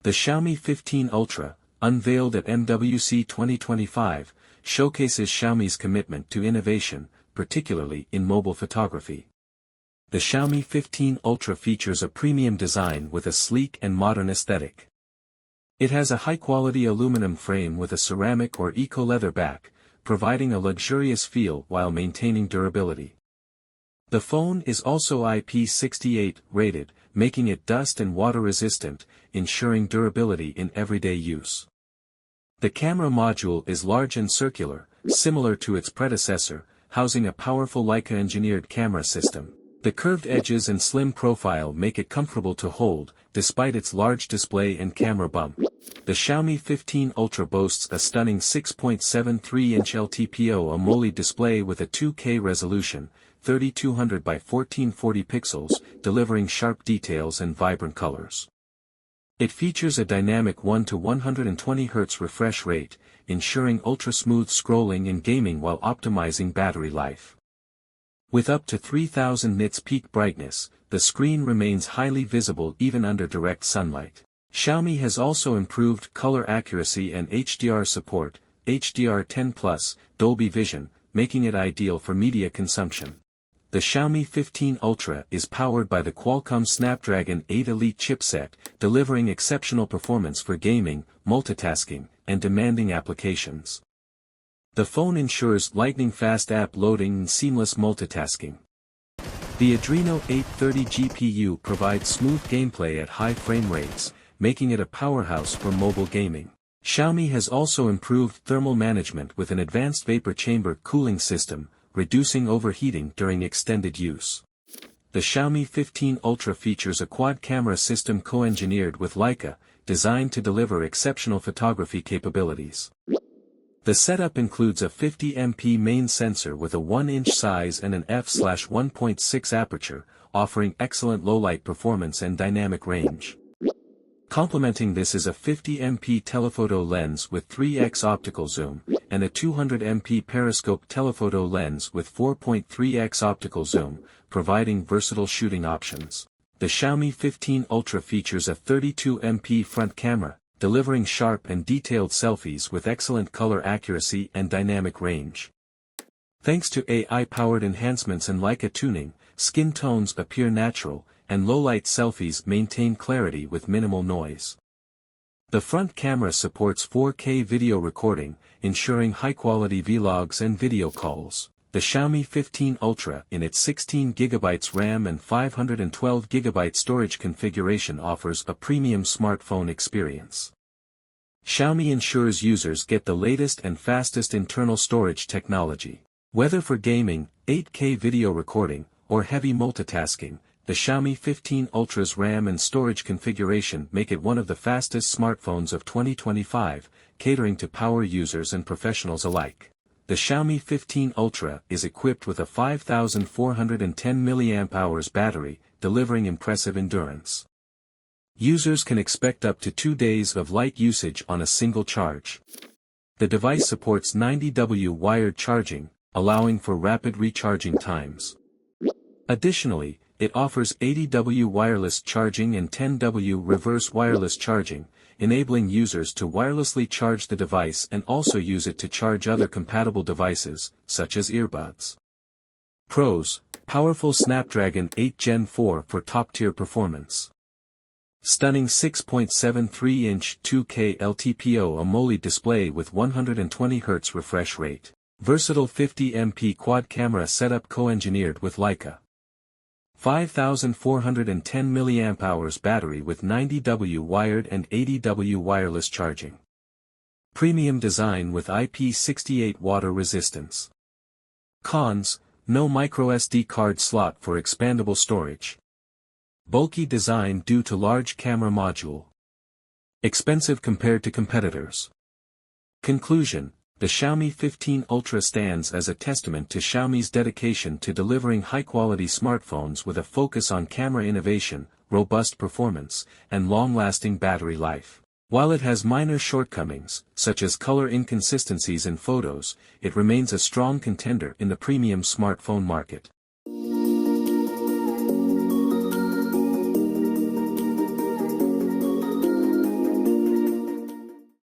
The Xiaomi 15 Ultra, unveiled at MWC 2025, showcases Xiaomi's commitment to innovation, particularly in mobile photography. The Xiaomi 15 Ultra features a premium design with a sleek and modern aesthetic. It has a high-quality aluminum frame with a ceramic or eco-leather back, providing a luxurious feel while maintaining durability. The phone is also IP68 rated, making it dust and water resistant, ensuring durability in everyday use. The camera module is large and circular, similar to its predecessor, housing a powerful Leica-engineered camera system. The curved edges and slim profile make it comfortable to hold, despite its large display and camera bump. The Xiaomi 15 Ultra boasts a stunning 6.73-inch LTPO AMOLED display with a 2K resolution, 3200 by 1440 pixels, delivering sharp details and vibrant colors. It features a dynamic 1 to 120 Hz refresh rate, ensuring ultra-smooth scrolling and gaming while optimizing battery life. With up to 3000 nits peak brightness, the screen remains highly visible even under direct sunlight. Xiaomi has also improved color accuracy and HDR support, HDR10+, Dolby Vision, making it ideal for media consumption. The Xiaomi 15 Ultra is powered by the Qualcomm Snapdragon 8 Elite chipset, delivering exceptional performance for gaming, multitasking, and demanding applications. The phone ensures lightning-fast app loading and seamless multitasking. The Adreno 830 GPU provides smooth gameplay at high frame rates, making it a powerhouse for mobile gaming. Xiaomi has also improved thermal management with an advanced vapor chamber cooling system, reducing overheating during extended use. The Xiaomi 15 Ultra features a quad-camera system co-engineered with Leica, designed to deliver exceptional photography capabilities. The setup includes a 50MP main sensor with a 1-inch size and an f/1.6 aperture, offering excellent low-light performance and dynamic range. Complementing this is a 50MP telephoto lens with 3x optical zoom, and a 200MP periscope telephoto lens with 4.3x optical zoom, providing versatile shooting options. The Xiaomi 15 Ultra features a 32MP front camera, delivering sharp and detailed selfies with excellent color accuracy and dynamic range. Thanks to AI-powered enhancements and Leica tuning, skin tones appear natural, and low-light selfies maintain clarity with minimal noise. The front camera supports 4K video recording, ensuring high-quality vlogs and video calls. The Xiaomi 15 Ultra in its 16GB RAM and 512GB storage configuration offers a premium smartphone experience. Xiaomi ensures users get the latest and fastest internal storage technology. Whether for gaming, 8K video recording, or heavy multitasking, the Xiaomi 15 Ultra's RAM and storage configuration make it one of the fastest smartphones of 2025, catering to power users and professionals alike. The Xiaomi 15 Ultra is equipped with a 5410 mAh battery, delivering impressive endurance. Users can expect up to 2 days of light usage on a single charge. The device supports 90W wired charging, allowing for rapid recharging times. Additionally, it offers 80W wireless charging and 10W reverse wireless charging, enabling users to wirelessly charge the device and also use it to charge other compatible devices, such as earbuds. Pros: powerful Snapdragon 8 Gen 4 for top-tier performance. Stunning 6.73-inch 2K LTPO AMOLED display with 120 Hz refresh rate. Versatile 50MP quad camera setup co-engineered with Leica. 5410 mAh battery with 90W wired and 80W wireless charging. Premium design with IP68 water resistance. Cons: no microSD card slot for expandable storage. Bulky design due to large camera module. Expensive compared to competitors. Conclusion: the Xiaomi 15 Ultra stands as a testament to Xiaomi's dedication to delivering high-quality smartphones with a focus on camera innovation, robust performance, and long-lasting battery life. While it has minor shortcomings, such as color inconsistencies in photos, it remains a strong contender in the premium smartphone market.